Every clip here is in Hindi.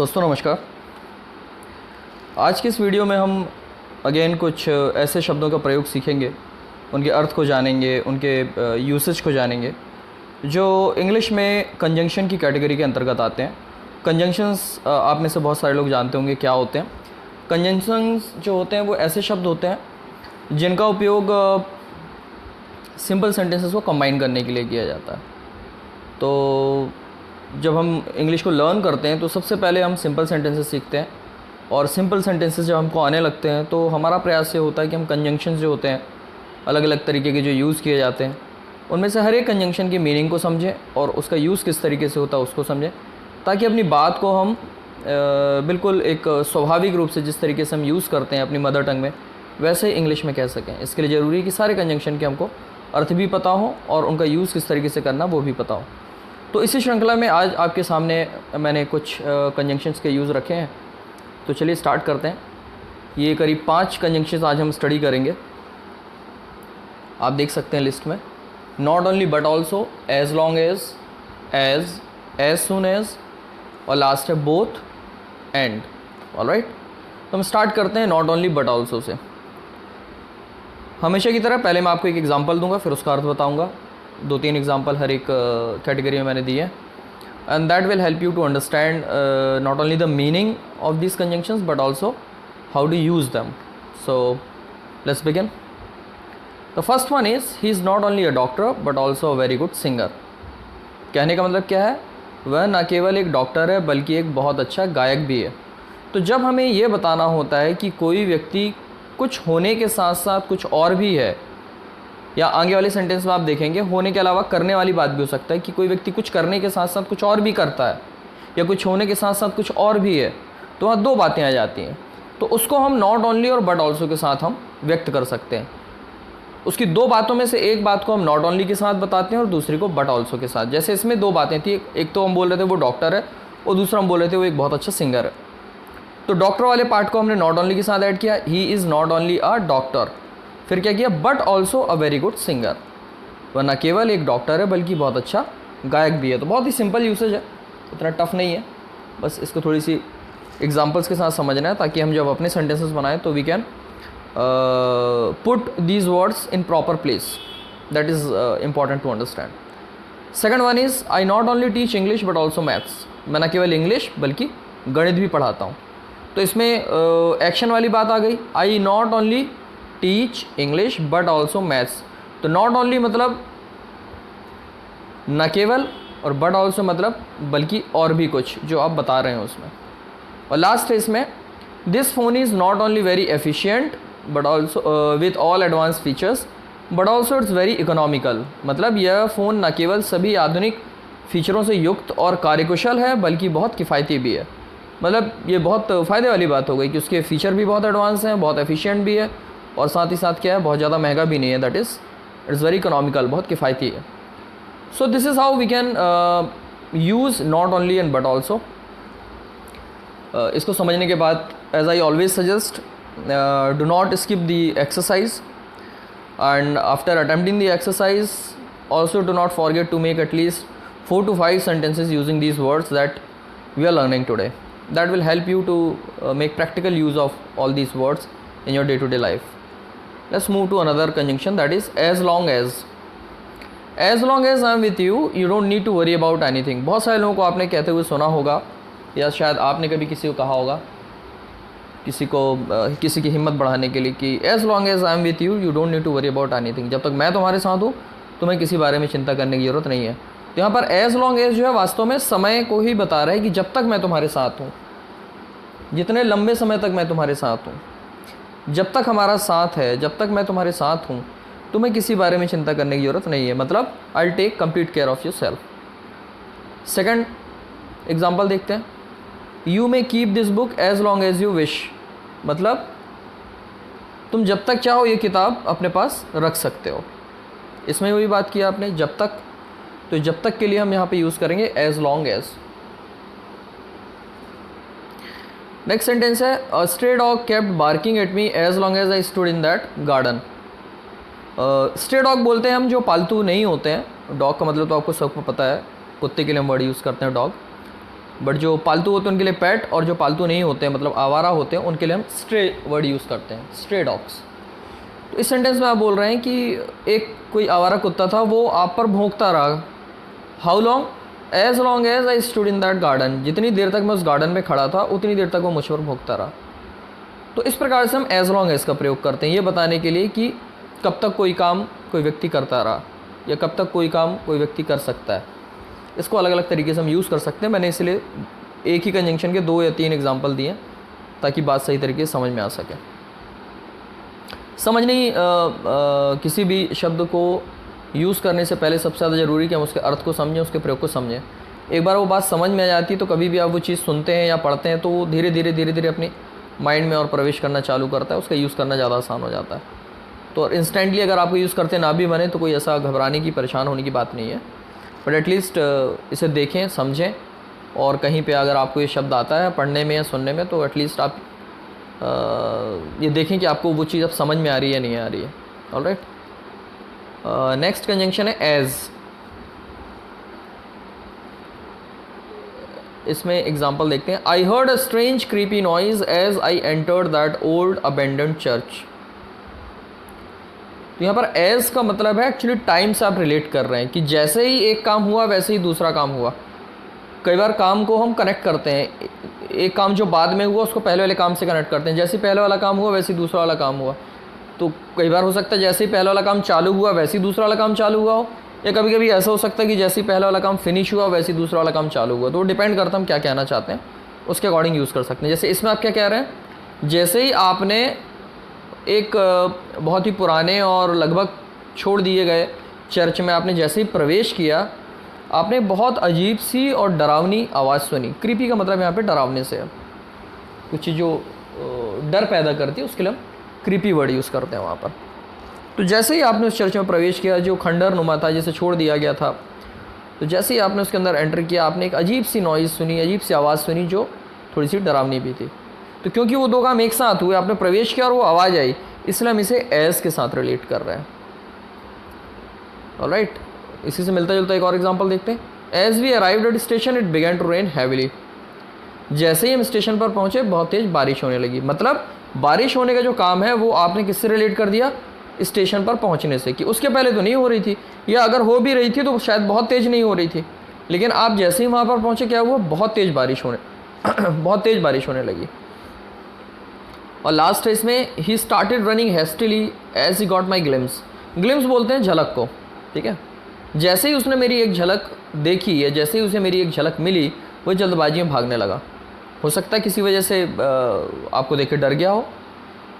दोस्तों नमस्कार। आज की इस वीडियो में हम अगेन कुछ ऐसे शब्दों का प्रयोग सीखेंगे, उनके अर्थ को जानेंगे, उनके यूसेज को जानेंगे जो इंग्लिश में कंजंक्शन की कैटेगरी के अंतर्गत आते हैं। कंजंक्शंस आप में से बहुत सारे लोग जानते होंगे क्या होते हैं। कंजंक्शंस जो होते हैं वो ऐसे शब्द होते हैं जिनका उपयोग सिंपल सेंटेंसेस को कंबाइन करने के लिए किया जाता है। तो जब हम इंग्लिश को लर्न करते हैं तो सबसे पहले हम सिंपल सेंटेंसेस सीखते हैं, और सिंपल सेंटेंसेस जब हमको आने लगते हैं तो हमारा प्रयास ये होता है कि हम कंजंक्शंस जो होते हैं, अलग अलग तरीके के जो यूज़ किए जाते हैं, उनमें से हर एक कंजंक्शन की मीनिंग को समझें और उसका यूज़ किस तरीके से होता है उसको समझें, ताकि अपनी बात को हम बिल्कुल एक स्वाभाविक रूप से जिस तरीके से हम यूज़ करते हैं अपनी मदर टंग में वैसे ही इंग्लिश में कह सकें। इसके लिए ज़रूरी है कि सारे कंजंक्शन के हमको अर्थ भी पता हो और उनका यूज़ किस तरीके से करना वो भी पता हो। तो इसी श्रृंखला में आज आपके सामने मैंने कुछ कंजंक्शंस के यूज़ रखे हैं। तो चलिए स्टार्ट करते हैं। ये करीब 5 कंजंक्शंस आज हम स्टडी करेंगे। आप देख सकते हैं लिस्ट में not only but also, as long as soon as, और लास्ट है बोथ, एंड। ऑलराइट, तो हम स्टार्ट करते हैं not only but also say. हमेशा की तरह पहले मैं आपको एक एग्जांपल दूंगा, फिर उसका अर्थ बताऊंगा। 2-3 एग्जांपल हर एक कैटेगरी में मैंने दिए हैं, and that will help you to understand not only the meaning of these conjunctions but also how to use them. So let's begin. The first one is he is not only a doctor but also a very good singer. कहने का मतलब क्या है? वह न केवल एक डॉक्टर है बल्कि एक बहुत अच्छा गायक भी है। तो जब हमें ये बताना होता है कि कोई व्यक्ति कुछ होने के साथ साथ कुछ और भी है, या आगे वाले सेंटेंस में आप देखेंगे होने के अलावा करने वाली बात भी हो सकता है कि कोई व्यक्ति कुछ करने के साथ साथ कुछ और भी करता है, या कुछ होने के साथ साथ कुछ और भी है, तो वहाँ 2 बातें आ जाती हैं। तो उसको हम नॉट ओनली और बट ऑल्सो के साथ हम व्यक्त कर सकते हैं। उसकी 2 बातों में से एक बात को हम नॉट ओनली के साथ बताते हैं और दूसरी को बट ऑल्सो के साथ। जैसे इसमें 2 बातें थी, एक तो हम बोल रहे थे वो डॉक्टर है, और दूसरा हम बोल रहे थे वो एक बहुत अच्छा सिंगर है। तो डॉक्टर वाले पार्ट को हमने नॉट ओनली के साथ ऐड किया, ही is not only a doctor. फिर क्या किया? But also a very good singer. वह न केवल एक डॉक्टर है बल्कि बहुत अच्छा गायक भी है। तो बहुत ही सिंपल यूसेज है, इतना टफ नहीं है। बस इसको थोड़ी सी एग्जांपल्स के साथ समझना है, ताकि हम जब अपने सेंटेंसेस बनाएं तो we can put these words in proper place. That is important to understand. Second one is I not only teach English but also maths. मैं न केवल इंग्लिश बल्कि गणित भी पढ़ाता हूँ। तो इसमें एक्शन वाली बात आ गई। I not only teach English but also maths. तो नॉट ओनली मतलब न केवल, और बट ऑल्सो मतलब बल्कि और भी कुछ जो आप बता रहे हैं उसमें। और लास्ट है इसमें this phone is not only very efficient but also with all advance features but also it's very economical. मतलब यह फ़ोन न केवल सभी आधुनिक फीचरों से युक्त और कार्यकुशल है बल्कि बहुत किफ़ायती भी है। मतलब ये बहुत फ़ायदे वाली बात हो गई कि उसके फ़ीचर भी बहुत एडवांस हैं, बहुत एफिशिएंट भी है, और साथ ही साथ क्या है, बहुत ज़्यादा महंगा भी नहीं है। That is it's very economical, बहुत किफ़ायती है। So this is how we can use not only and but also. इसको समझने के बाद as I always suggest do not skip the exercise, and after attempting the exercise also do not forget to make at least 4 to 5 sentences using these words that we are learning today. That will help you to make practical use of all these words in your day-to-day life. Let's move to another conjunction, that is as long as. As long as I am with you, you don't need to worry about anything. बहुत सारे लोगों को आपने कहते हुए सुना होगा, या शायद आपने कभी किसी को कहा होगा, किसी की हिम्मत बढ़ाने के लिए कि as long as I am with you, you don't need to worry about anything. जब तक मैं तुम्हारे साथ हूँ तुम्हें किसी बारे में चिंता करने की ज़रूरत नहीं है। तो यहाँ पर as long as जो है वास्तव में समय को ही बता रहा है कि जब तक मैं तुम्हारे साथ हूँ, जितने लंबे समय तक मैं तुम्हारे साथ हूँ, जब तक हमारा साथ है, जब तक मैं तुम्हारे साथ हूँ, तुम्हें किसी बारे में चिंता करने की ज़रूरत नहीं है। मतलब I will take complete care of your self. Second example देखते हैं। You may keep this book as long as you wish. मतलब तुम जब तक चाहो ये किताब अपने पास रख सकते हो। इसमें वही बात की आपने, जब तक, तो जब तक के लिए हम यहाँ पे यूज़ करेंगे as long as. Next sentence है a stray dog kept barking at me as long as I stood in that garden. Stray dog बोलते हैं हम जो पालतू नहीं होते हैं। डॉग का मतलब तो आपको सबको पता है, कुत्ते के लिए हम वर्ड यूज़ करते हैं डॉग। बट जो पालतू होते हैं उनके लिए पेट, और जो पालतू नहीं होते हैं मतलब आवारा होते हैं उनके लिए हम स्ट्रे वर्ड यूज़ करते हैं, स्ट्रे डॉग्स। तो इस सेंटेंस में आप बोल रहे हैं कि एक कोई आवारा कुत्ता था, वो आप पर भौंकता रहा। How long? As long as I stood in that garden, जितनी देर तक मैं उस गार्डन में खड़ा था उतनी देर तक वो मुझ पर भौंकता रहा। तो इस प्रकार से हम एज लॉन्ग एज का प्रयोग करते हैं ये बताने के लिए कि कब तक कोई काम कोई व्यक्ति करता रहा या कब तक कोई काम कोई व्यक्ति कर सकता है। इसको अलग अलग तरीके से हम यूज़ कर सकते हैं। मैंने इसलिए एक ही कंजंक्शन के 2 या 3 एग्जाम्पल दिए ताकि बात सही तरीके से समझ में आ सके। समझ नहीं किसी भी शब्द को यूज़ करने से पहले सबसे ज़्यादा ज़रूरी कि हम उसके अर्थ को समझें, उसके प्रयोग को समझें। एक बार वो बात समझ में आ जाती है तो कभी भी आप वो चीज़ सुनते हैं या पढ़ते हैं तो वो धीरे धीरे अपने माइंड में और प्रवेश करना चालू करता है, उसका यूज़ करना ज़्यादा आसान हो जाता है। तो इंस्टेंटली अगर आपको यूज़ करते ना भी बने तो कोई ऐसा घबराने की, परेशान होने की बात नहीं है, बट एटलीस्ट इसे देखें, समझें, और कहीं पे अगर आपको ये शब्द आता है पढ़ने में या सुनने में तो एटलीस्ट आप ये देखें कि आपको वो चीज़ अब समझ में आ रही है या नहीं आ रही है। ऑलराइट, नेक्स्ट कंजंक्शन है एज। इसमें एग्जांपल देखते हैं। I heard a strange creepy noise as I entered that old abandoned church. तो यहाँ पर एज का मतलब है एक्चुअली टाइम से आप रिलेट कर रहे हैं कि जैसे ही एक काम हुआ वैसे ही दूसरा काम हुआ। कई बार काम को हम कनेक्ट करते हैं, एक काम जो बाद में हुआ उसको पहले वाले काम से कनेक्ट करते हैं, जैसे ही पहले वाला काम हुआ वैसे ही दूसरा वाला काम हुआ। तो कई बार हो सकता है जैसे ही पहले वाला काम चालू हुआ वैसे ही दूसरा वाला काम चालू हुआ हो, या कभी कभी ऐसा हो सकता है कि जैसे ही पहला वाला काम फिनिश हुआ वैसे ही दूसरा वाला काम चालू हुआ। तो वो डिपेंड करता है हम क्या कहना चाहते हैं, उसके अकॉर्डिंग यूज़ कर सकते हैं। जैसे इसमें आप क्या कह रहे हैं, जैसे ही आपने एक बहुत ही पुराने और लगभग छोड़ दिए गए चर्च में आपने जैसे ही प्रवेश किया, आपने बहुत अजीब सी और डरावनी आवाज़ सुनी। क्रीपी का मतलब यहाँ पे डरावने से है, कुछ जो डर पैदा करती है उसके लिए हम क्रीपी वर्ड यूज़ करते हैं वहाँ पर। तो जैसे ही आपने उस चर्च में प्रवेश किया जो खंडर नुमा था, जिसे छोड़ दिया गया था, तो जैसे ही आपने उसके अंदर एंटर किया आपने एक अजीब सी नॉइज़ सुनी, अजीब सी आवाज़ सुनी जो थोड़ी सी डरावनी भी थी। तो क्योंकि वो 2 काम एक साथ हुए, आपने प्रवेश किया और वो आवाज़ आई, इसलिए हम इसे एज के साथ रिलेट कर रहे हैं। ऑलराइट, इसी से मिलता जुलता एक और एग्जांपल देखते हैं। As we arrived at station it began to rain heavily. जैसे ही हम स्टेशन पर पहुंचे बहुत तेज़ बारिश होने लगी। मतलब बारिश होने का जो काम है वो आपने किससे रिलेट कर दिया, स्टेशन पर पहुंचने से, कि उसके पहले तो नहीं हो रही थी, या अगर हो भी रही थी तो शायद बहुत तेज़ नहीं हो रही थी, लेकिन आप जैसे ही वहाँ पर पहुँचे क्या हुआ, बहुत तेज़ बारिश होने लगी। और लास्ट है इसमें, he started running hastily as he got my glimpse. Glimpse बोलते हैं झलक को, ठीक है। जैसे ही उसने मेरी एक झलक देखी या जैसे ही उसे मेरी एक झलक मिली वो जल्दबाजी में भागने लगा। हो सकता है किसी वजह से आपको देख के डर गया हो,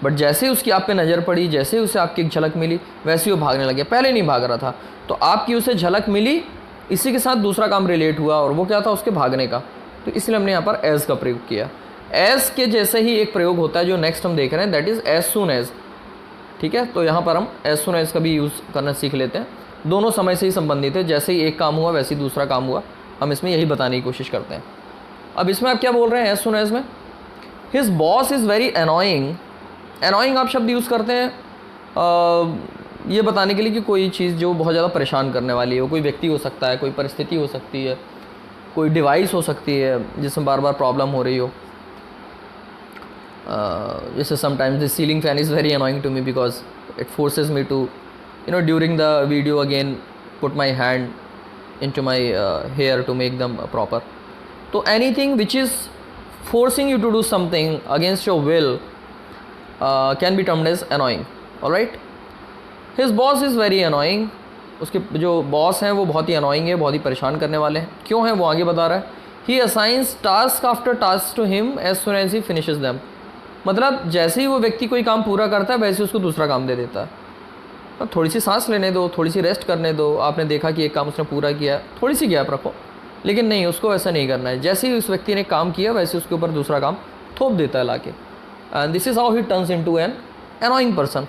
बट जैसे ही उसकी आप पे नज़र पड़ी, जैसे ही उसे आपकी एक झलक मिली वैसे ही वो भागने लगे। पहले नहीं भाग रहा था, तो आपकी उसे झलक मिली, इसी के साथ दूसरा काम रिलेट हुआ, और वो क्या था, उसके भागने का। तो इसलिए हमने यहाँ पर एज का प्रयोग किया। एज के जैसे ही एक प्रयोग होता है जो नेक्स्ट हम देख रहे हैं, that is as soon as, ठीक है। तो यहाँ पर हम एज सून एज का भी यूज़ करना सीख लेते हैं। दोनों समय से ही संबंधित है, जैसे ही एक काम हुआ वैसे ही दूसरा काम हुआ, हम इसमें यही बताने की कोशिश करते हैं। अब इसमें आप क्या बोल रहे हैं एज सून एज में, his boss is very annoying. Annoying आप शब्द यूज़ करते हैं ये बताने के लिए कि कोई चीज़ जो बहुत ज़्यादा परेशान करने वाली हो, कोई व्यक्ति हो सकता है, कोई परिस्थिति हो सकती है, कोई डिवाइस हो सकती है जिसमें बार बार प्रॉब्लम हो रही हो। जैसे sometimes the ceiling fan is very annoying to me because it forces me to during the video again put my hand into my hair to make them proper. So anything which is forcing you to do something against your will can be termed as annoying. All right. His boss is very annoying. उसके जो बॉस हैं वो बहुत ही annoying है, बहुत ही परेशान करने वाले हैं। क्यों है वो आगे बता रहा है। He assigns task after task to him as soon as he finishes them. मतलब जैसे ही वो व्यक्ति कोई काम पूरा करता है वैसे उसको दूसरा काम दे देता है। अब थोड़ी सी सांस लेने दो, थोड़ी सी रेस्ट करने दो। आपने देखा कि एक काम उसने पूरा किया, थोड़ी सी गैप रखो, लेकिन नहीं, उसको ऐसा नहीं करना है। जैसे ही उस व्यक्ति ने काम किया वैसे उसके ऊपर दूसरा काम थोप देता है लाके। And this is how he turns into an annoying person.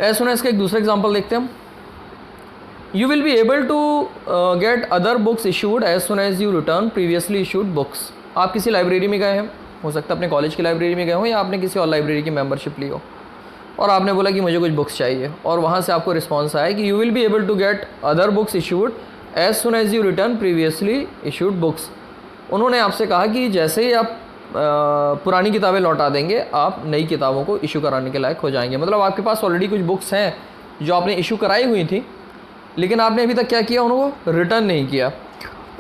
ऐसा इसका एक दूसरा एग्जांपल देखते हैं हम। You will be able to get other books issued as soon as you return previously issued books. आप किसी लाइब्रेरी में गए हैं, हो सकता है अपने कॉलेज की लाइब्रेरी में गए हो या आपने किसी और लाइब्रेरी की मेंबरशिप ली हो, और आपने बोला कि मुझे कुछ बुक्स चाहिए, और वहाँ से आपको रिस्पॉन्स आया कि you will be able to get other books issued as soon as you return previously issued books. उन्होंने आपसे कहा कि जैसे ही आप पुरानी किताबें लौटा देंगे आप नई किताबों को इशू कराने के लायक हो जाएंगे। मतलब आपके पास ऑलरेडी कुछ बुक्स हैं जो आपने इशू कराई हुई थी, लेकिन आपने अभी तक क्या किया, उनको रिटर्न नहीं किया।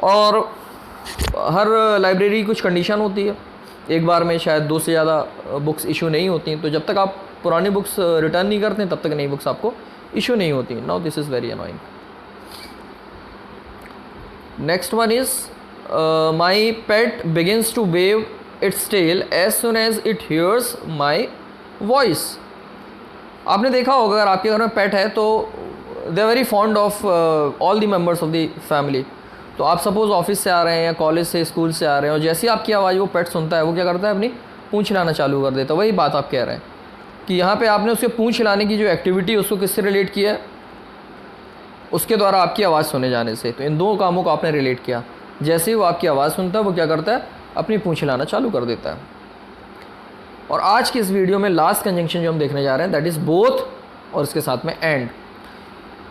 और हर लाइब्रेरी की कुछ कंडीशन होती है, एक बार में शायद 2 से ज़्यादा बुक्स इशू नहीं होती, तो जब तक आप पुरानी बुक्स रिटर्न नहीं करते तब तक नई बुक्स आपको इशू नहीं होती। Now this is very annoying. Next one is my pet begins to wave its tail as soon as it hears my voice. आपने देखा होगा अगर आपके घर में पेट है तो they are very fond of all the members of the family. तो आप सपोज़ ऑफिस से आ रहे हैं या कॉलेज से स्कूल से आ रहे हैं और जैसे ही आपकी आवाज़ वो पेट सुनता है वो क्या करता है, अपनी पूँछ हिलाना चालू कर देता है। वही बात आप कह रहे हैं कि यहाँ पे आपने उसके पूँछ हिलाने की जो एक्टिविटी है उसको किससे रिलेट किया है, उसके द्वारा आपकी आवाज़ सुने जाने से। तो इन दो कामों को आपने रिलेट किया। जैसे ही वो आपकी आवाज़ सुनता है वो क्या करता है, अपनी पूँछ हिलाना चालू कर देता है। और आज की इस वीडियो में लास्ट कंजंक्शन जो हम देखने जा रहे हैं दैट इज़ बोथ और इसके साथ में एंड।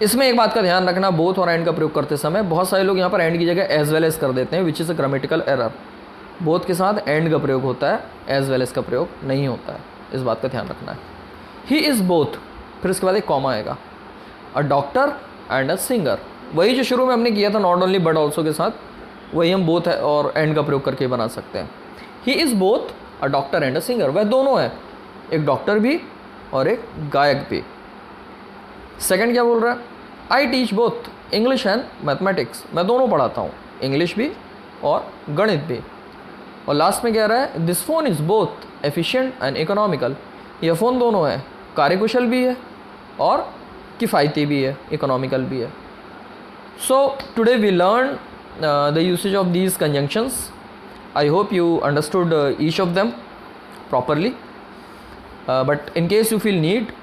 इसमें एक बात का ध्यान रखना, बोथ और एंड का प्रयोग करते समय बहुत सारे लोग यहाँ पर एंड की जगह एज वेल एज कर देते हैं, which is a grammatical error. Both के साथ एंड का प्रयोग होता है, एज वेल एज का प्रयोग नहीं होता है, इस बात का ध्यान रखना है। ही इज़ बोथ, फिर इसके बाद एक कॉमा आएगा, a doctor and a singer. वही जो शुरू में हमने किया था नॉट ओनली बट ऑल्सो के साथ, वही हम बोथ है और एंड का प्रयोग करके बना सकते हैं। He is both a doctor and a singer, वह दोनों है, एक डॉक्टर भी और एक गायक भी। सेकंड क्या बोल रहा है, I teach both English and mathematics, मैं दोनों पढ़ाता हूँ, इंग्लिश भी और गणित भी। और लास्ट में कह रहा है this phone is both efficient and economical, यह फ़ोन दोनों है, कार्यकुशल भी है और किफ़ायती भी है, इकोनॉमिकल भी है। So today we learn the usage of these conjunctions. I hope you understood each of them properly, but in case you feel need,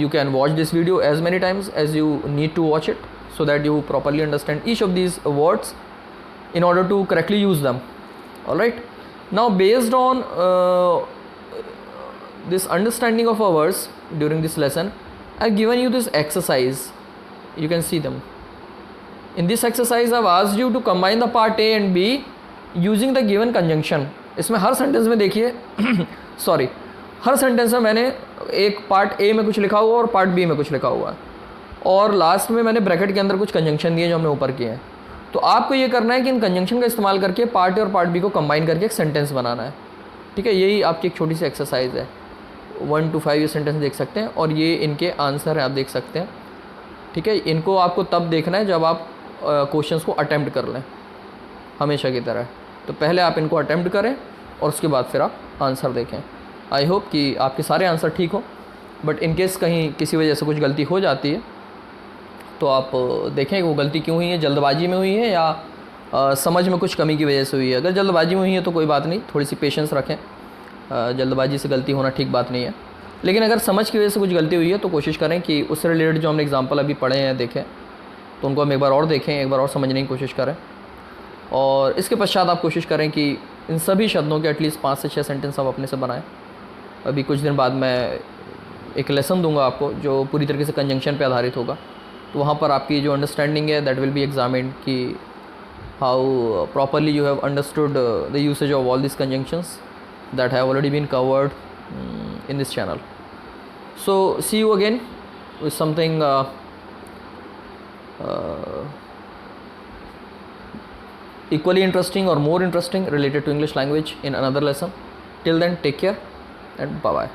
you can watch this video as many times as you need to watch it so that you properly understand each of these words in order to correctly use them. All right, now based on this understanding of our words during this lesson, I've given you this exercise. You can see them. In this exercise I've asked you to combine the part A and B using the given conjunction. इसमें हर सेंटेंस में देखिए सॉरी हर सेंटेंस में मैंने एक पार्ट ए में कुछ लिखा हुआ और पार्ट बी में कुछ लिखा हुआ है और लास्ट में मैंने ब्रैकेट के अंदर कुछ कंजंक्शन दिए जो हमने ऊपर किए हैं। तो आपको ये करना है कि इन कंजंक्शन का इस्तेमाल करके पार्ट ए और पार्ट बी को कंबाइन करके एक सेंटेंस बनाना है। ठीक है, यही आपकी एक छोटी सी एक्सरसाइज है। 1 to 5 ये सेंटेंस देख सकते हैं और ये इनके आंसर हैं, आप देख सकते हैं। ठीक है, इनको आपको तब देखना है जब आप क्वेश्चंस को अटेम्प्ट कर लें, हमेशा की तरह। तो पहले आप इनको अटेम्प्ट करें और उसके बाद फिर आप आंसर देखें। आई होप कि आपके सारे आंसर ठीक हो, बट इन केस कहीं किसी वजह से कुछ गलती हो जाती है तो आप देखें वो गलती क्यों हुई है, जल्दबाजी में हुई है या समझ में कुछ कमी की वजह से हुई है। अगर जल्दबाजी में हुई है तो कोई बात नहीं, थोड़ी सी पेशेंस रखें, जल्दबाजी से गलती होना ठीक बात नहीं है। लेकिन अगर समझ की वजह से कुछ गलती हुई है तो कोशिश करें कि उससे रिलेटेड जो हमने एग्जाम्पल अभी पढ़े हैं देखें, तो उनको हम एक बार और देखें, एक बार और समझने की कोशिश करें। और इसके पश्चात आप कोशिश करें कि इन सभी शब्दों के एटलीस्ट 5 से 6 सेंटेंस आप अपने से बनाएं। अभी कुछ दिन बाद मैं एक लेसन दूंगा आपको जो पूरी तरीके से कंजंक्शन पे आधारित होगा, तो वहाँ पर आपकी जो अंडरस्टैंडिंग है दैट विल बी एग्जामिन्ड कि how properly you have understood the usage of all this conjunctions that have already been covered in this channel. So see you again with something equally interesting or more interesting related to English language in another lesson. Till then, take care and bye bye.